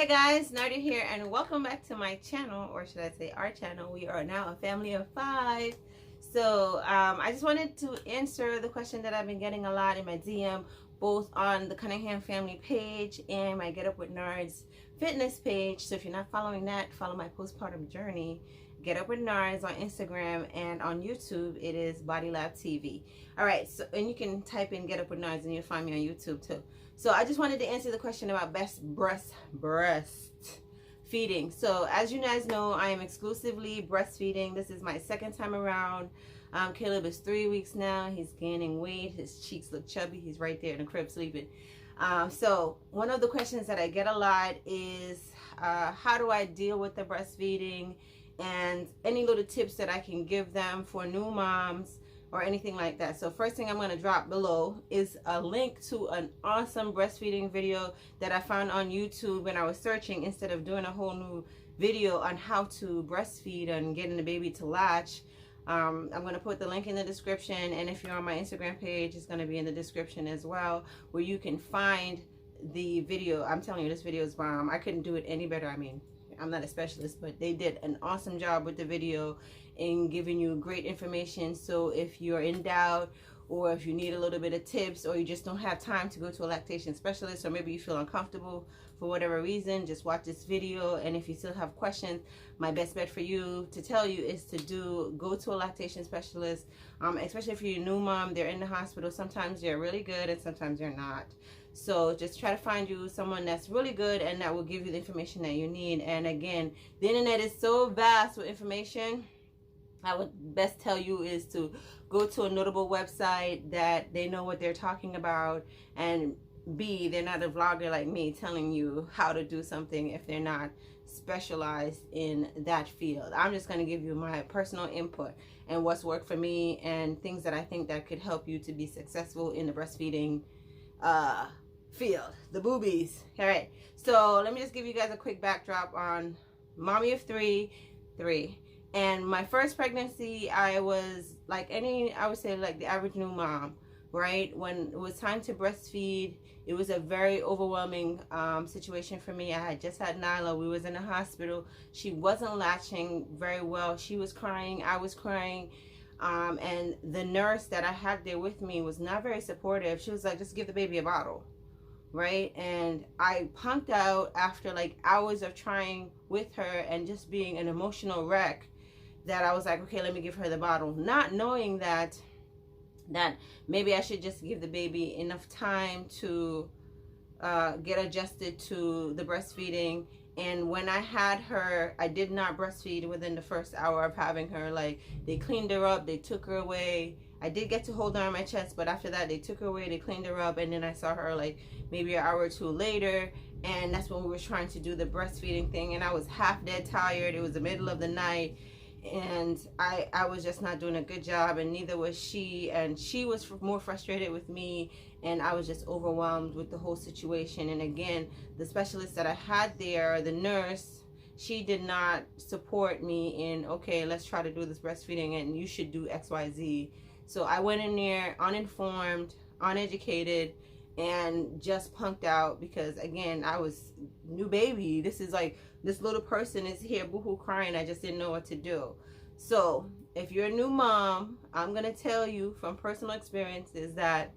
Hey guys, Nardi here and welcome back to my channel, or should I say our channel. We are now a family of 5. So I just wanted to answer the question that I've been getting a lot in my DM, both on the Cunningham family page and my Get Up with Nards fitness page. So if you're not following that, follow my postpartum journey. Get Up with Nards on Instagram, and on YouTube it is Body Lab TV. All right, so and you can type in Get Up with Nards and you'll find me on YouTube too. So I just wanted to answer the question about best breastfeeding. So as you guys know, I am exclusively breastfeeding. This is my second time around. Caleb is 3 weeks now. He's gaining weight. His cheeks look chubby. He's right there in the crib sleeping. So one of the questions that I get a lot is how do I deal with the breastfeeding, and any little tips that I can give them for new moms or anything like that. So first thing I'm going to drop below is a link to an awesome breastfeeding video that I found on YouTube when I was searching, instead of doing a whole new video on how to breastfeed and getting the baby to latch. I'm going to put the link in the description, and if you're on my Instagram page, it's going to be in the description as well, where you can find the video. I'm telling you, this video is bomb. I couldn't do it any better. I mean, I'm not a specialist, but they did an awesome job with the video in giving you great information. So if you're in doubt, or if you need a little bit of tips, or you just don't have time to go to a lactation specialist, or maybe you feel uncomfortable for whatever reason, just watch this video. And if you still have questions, my best bet for you to tell you is to go to a lactation specialist, especially if you're a new mom. They're in the hospital. Sometimes they're really good and sometimes they're not. So just try to find you someone that's really good and that will give you the information that you need. And again, the internet is so vast with information. I would best tell you is to go to a notable website that they know what they're talking about, and B, they're not a vlogger like me telling you how to do something if they're not specialized in that field. I'm just going to give you my personal input and what's worked for me and things that I think that could help you to be successful in the breastfeeding field, the boobies. All right, so let me just give you guys a quick backdrop on mommy of three. And my first pregnancy, I was like I would say like the average new mom, right? When it was time to breastfeed, it was a very overwhelming situation for me. I had just had Nyla. We was in the hospital. She wasn't latching very well. She was crying. I was crying. And the nurse that I had there with me was not very supportive. She was like, just give the baby a bottle, right? And I punked out after like hours of trying with her and just being an emotional wreck, that I was like, okay, let me give her the bottle, not knowing that maybe I should just give the baby enough time to get adjusted to the breastfeeding. And when I had her, I did not breastfeed within the first hour of having her. Like, they cleaned her up, they took her away. I did get to hold her on my chest, but after that they took her away, they cleaned her up, and then I saw her like maybe an hour or two later, and that's when we were trying to do the breastfeeding thing. And I was half dead tired. It was the middle of the night, and I was just not doing a good job, and neither was she. And she was more frustrated with me, and I was just overwhelmed with the whole situation. And again, the specialist that I had there, the nurse, she did not support me in, okay, let's try to do this breastfeeding and you should do XYZ. So I went in there uninformed, uneducated, and just punked out, because again, I was new baby. This is like, this little person is here boohoo crying. I just didn't know what to do. So if you're a new mom, I'm going to tell you from personal experience is that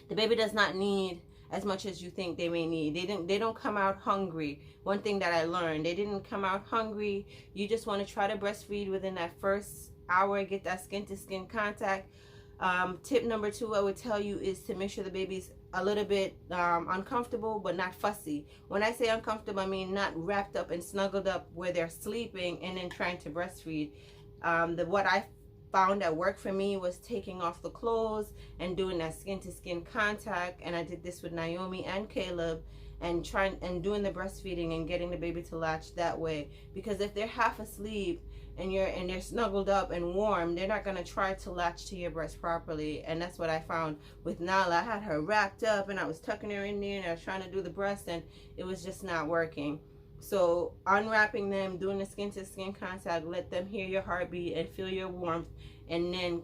the baby does not need as much as you think they may need. They don't come out hungry. One thing that I learned, they didn't come out hungry. You just want to try to breastfeed within that first hour, get that skin to skin contact. Tip number 2 I would tell you is to make sure the baby's a little bit uncomfortable, but not fussy. When I say uncomfortable, I mean not wrapped up and snuggled up where they're sleeping and then trying to breastfeed. What I found that worked for me was taking off the clothes and doing that skin to skin contact. And I did this with Naomi and Caleb, and doing the breastfeeding and getting the baby to latch that way. Because if they're half asleep and they're snuggled up and warm, they're not going to try to latch to your breast properly. And that's what I found with Nala. I had her wrapped up and I was tucking her in there and I was trying to do the breast, and it was just not working. So unwrapping them, doing the skin to skin contact, let them hear your heartbeat and feel your warmth, and then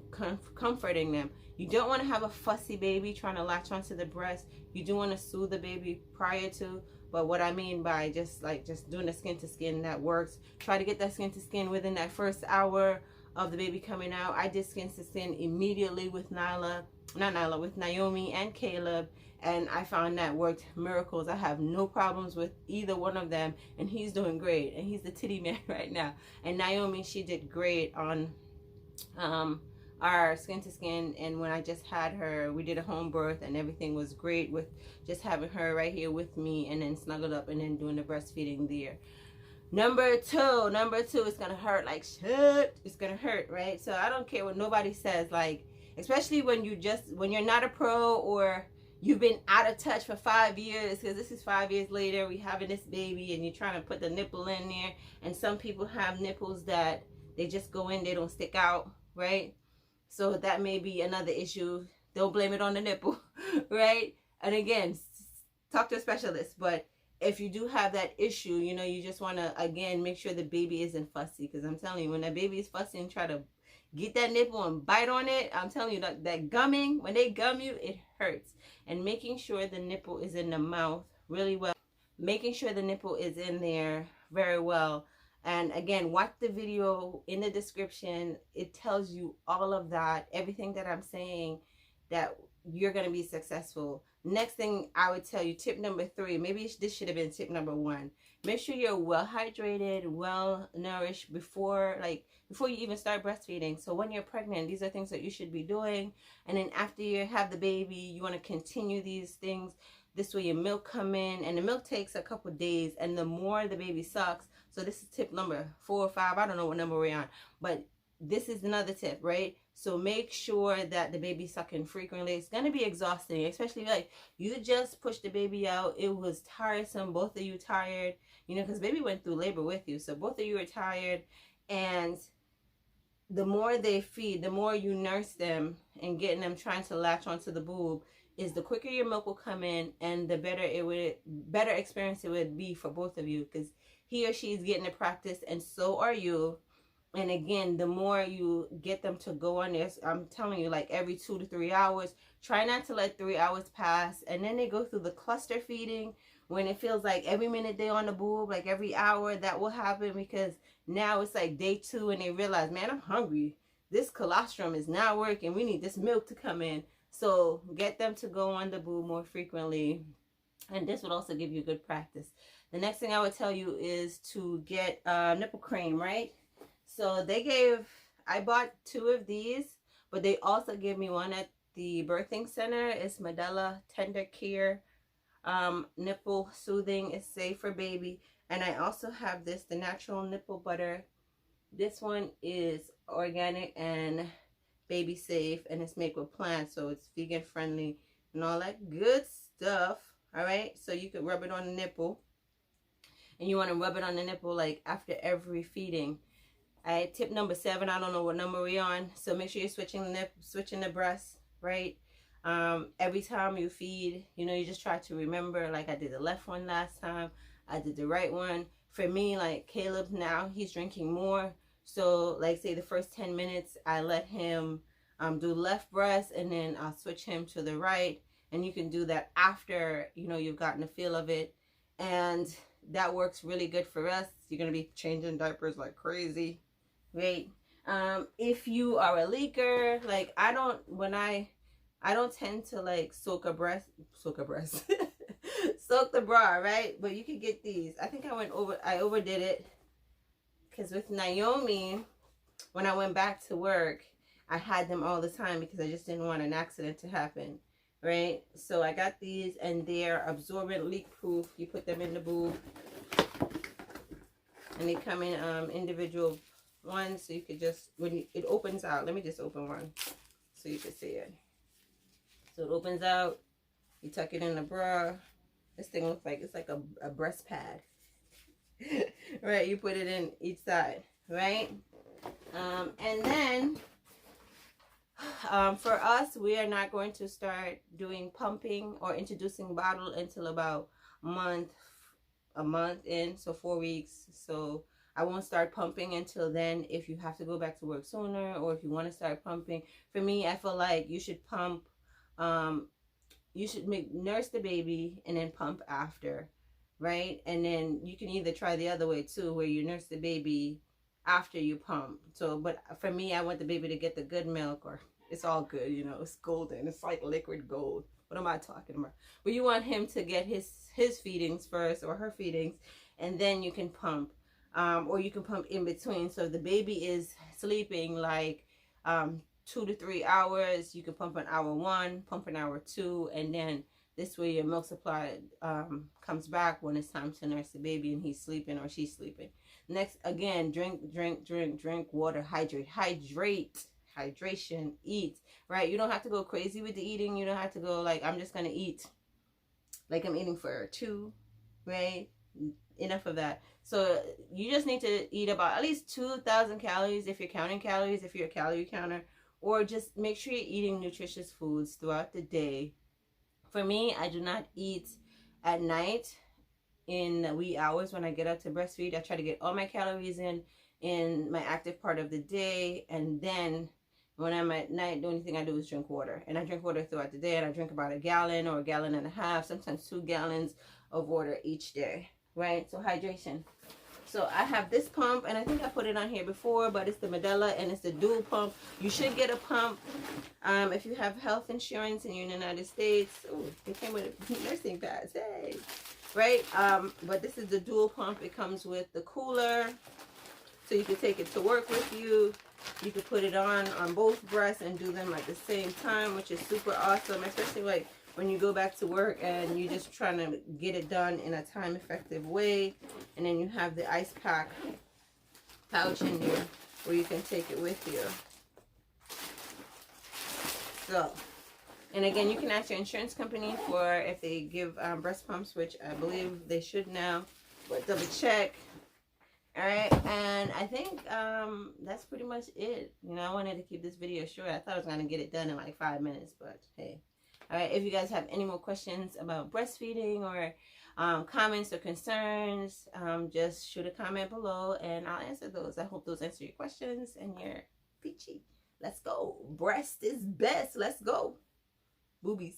comforting them. You don't want to have a fussy baby trying to latch onto the breast. You do want to soothe the baby prior to, But what I mean by just doing the skin to skin, that works. Try to get that skin to skin within that first hour of the baby coming out. I did skin to skin immediately with with Naomi and Caleb, and I found that worked miracles. I have no problems with either one of them, and he's doing great, and he's the titty man right now. And Naomi, she did great on our skin to skin, and when I just had her, we did a home birth, and everything was great with just having her right here with me, and then snuggled up, and then doing the breastfeeding there. Number two is gonna hurt like shit. It's gonna hurt, right? So I don't care what nobody says, like, especially when you're not a pro, or you've been out of touch for 5 years, because this is 5 years later, we having this baby, and you're trying to put the nipple in there, and some people have nipples that they just go in, they don't stick out, right? So that may be another issue. Don't blame it on the nipple, right? And again, talk to a specialist. But if you do have that issue, you know, you just want to, again, make sure the baby isn't fussy. Because I'm telling you, when that baby is fussy and try to get that nipple and bite on it, I'm telling you, that gumming, when they gum you, it hurts. And making sure the nipple is in the mouth really well. Making sure the nipple is in there very well. And again, watch the video in the description. It tells you all of that, everything that I'm saying, that you're going to be successful. Next thing I would tell you, tip number 3, maybe this should have been tip number 1. Make sure you're well hydrated, well nourished before you even start breastfeeding. So when you're pregnant, these are things that you should be doing. And then after you have the baby, you want to continue these things. This way your milk come in, and the milk takes a couple days, and the more the baby sucks. So this is tip number 4 or 5. I don't know what number we're on, but this is another tip, right? So make sure that the baby's sucking frequently. It's going to be exhausting, especially like you just pushed the baby out. It was tiresome. Both of you tired, you know, because baby went through labor with you. So both of you are tired. And the more they feed, the more you nurse them and getting them trying to latch onto the boob, is the quicker your milk will come in, and the better experience it would be for both of you, because he or she is getting the practice, and so are you. And again, the more you get them to go on this, I'm telling you, like every 2 to 3 hours, try not to let 3 hours pass. And then they go through the cluster feeding, when it feels like every minute they're on the boob, like every hour, that will happen, because now it's like day 2 and they realize, man, I'm hungry. This colostrum is not working. We need this milk to come in. So get them to go on the boob more frequently. And this would also give you good practice. The next thing I would tell you is to get nipple cream, right? So I bought 2 of these, but they also gave me one at the birthing center. It's Medela Tender Care Nipple Soothing. It's safe for baby. And I also have this, the natural nipple butter. This one is organic and baby safe, and it's made with plants, so it's vegan friendly and all that good stuff. All right, so you could rub it on the nipple, and you want to rub it on the nipple like after every feeding. All right, tip number 7, I don't know what number we're on, so make sure you're switching the breast, right? Every time you feed, you know, you just try to remember, like I did the left one last time, I did the right one. For me, like Caleb now, he's drinking more. So like say the first 10 minutes, I let him do left breast, and then I'll switch him to the right. And you can do that after, you know, you've gotten a feel of it. And that works really good for us. You're going to be changing diapers like crazy, right? If you are a leaker, like I don't tend to like soak the bra, right? But you can get these. I think I overdid it, because with Naomi, when I went back to work, I had them all the time because I just didn't want an accident to happen, right? So I got these, and they're absorbent, leak proof. You put them in the boob, and they come in individual ones, so you could just, when it opens out, let me just open one so you can see it. So it opens out, you tuck it in the bra. This thing looks like, it's like a breast pad. Right, you put it in each side, right? And then for us, we are not going to start doing pumping or introducing bottle until about a month in, so 4 weeks. So I won't start pumping until then. If you have to go back to work sooner, or if you want to start pumping, for me, I feel like you should pump, you should nurse the baby and then pump after, right? And then you can either try the other way too, where you nurse the baby after you pump. So, but for me, I want the baby to get the good milk, or it's all good, you know, it's golden, it's like liquid gold. What am I talking about? But you want him to get his feedings first, or her feedings, and then you can pump. Or you can pump in between. So if the baby is sleeping like 2 to 3 hours, you can pump an hour 1, pump an hour 2, and then this way your milk supply comes back when it's time to nurse the baby and he's sleeping or she's sleeping. Next, again, drink water, hydration, eat, right? You don't have to go crazy with the eating. You don't have to go like, I'm just going to eat like I'm eating for 2, right? Enough of that. So you just need to eat about at least 2,000 calories if you're counting calories, if you're a calorie counter, or just make sure you're eating nutritious foods throughout the day. For me, I do not eat at night in the wee hours when I get up to breastfeed. I try to get all my calories in my active part of the day, and then when I'm at night, the only thing I do is drink water. And I drink water throughout the day, and I drink about a gallon or a gallon and a half, sometimes 2 gallons of water each day, right? So hydration. So I have this pump, and I think I put it on here before, but it's the Medela, and it's the dual pump. You should get a pump if you have health insurance and you're in the United States. Oh, it came with nursing pads, hey, right? But this is the dual pump. It comes with the cooler, so you can take it to work with you. You can put it on both breasts and do them at the same time, which is super awesome, especially like when you go back to work and you're just trying to get it done in a time-effective way. And then you have the ice pack pouch in there where you can take it with you. So, and again, you can ask your insurance company for if they give breast pumps, which I believe they should now, but double check. All right, and I think that's pretty much it. You know, I wanted to keep this video short. I thought I was going to get it done in like 5 minutes, but hey. All right, if you guys have any more questions about breastfeeding or comments or concerns, just shoot a comment below and I'll answer those. I hope those answer your questions and you're peachy. Let's go. Breast is best. Let's go. Boobies.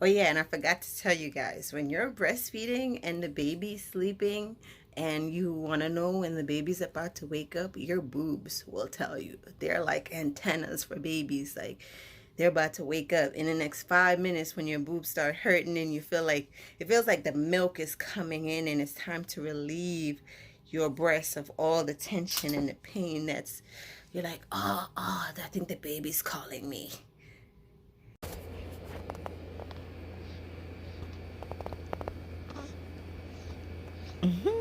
Oh yeah, and I forgot to tell you guys, when you're breastfeeding and the baby's sleeping and you want to know when the baby's about to wake up, your boobs will tell you. They're like antennas for babies. Like, they're about to wake up in the next 5 minutes. When your boobs start hurting and you feel like, it feels like the milk is coming in and it's time to relieve your breast of all the tension and the pain that's, you're like, oh, I think the baby's calling me. Mm-hmm.